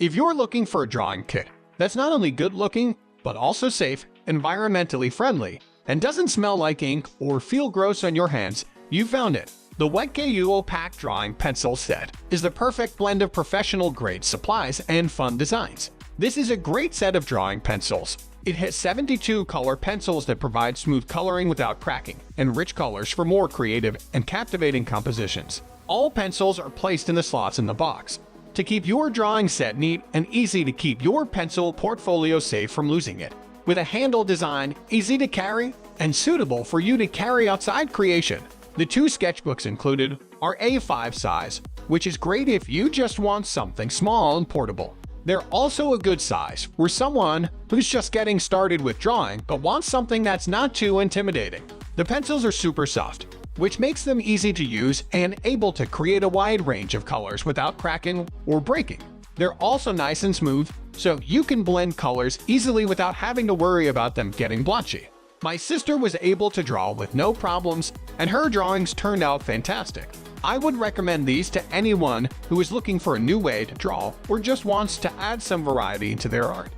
If you're looking for a drawing kit that's not only good looking, but also safe, environmentally friendly, and doesn't smell like ink or feel gross on your hands, you found it. The Wegcaihuo Pack Drawing Pencil Set is the perfect blend of professional-grade supplies and fun designs. This is a great set of drawing pencils. It has 72 color pencils that provide smooth coloring without cracking, and rich colors for more creative and captivating compositions. All pencils are placed in the slots in the box to keep your drawing set neat and easy to keep your pencil portfolio safe from losing it. With a handle design, easy to carry, and suitable for you to carry outside creation. The 2 sketchbooks included are A5 size, which is great if you just want something small and portable. They're also a good size for someone who's just getting started with drawing but wants something that's not too intimidating. The pencils are super soft, which makes them easy to use and able to create a wide range of colors without cracking or breaking. They're also nice and smooth, so you can blend colors easily without having to worry about them getting blotchy. My sister was able to draw with no problems, and her drawings turned out fantastic. I would recommend these to anyone who is looking for a new way to draw or just wants to add some variety to their art.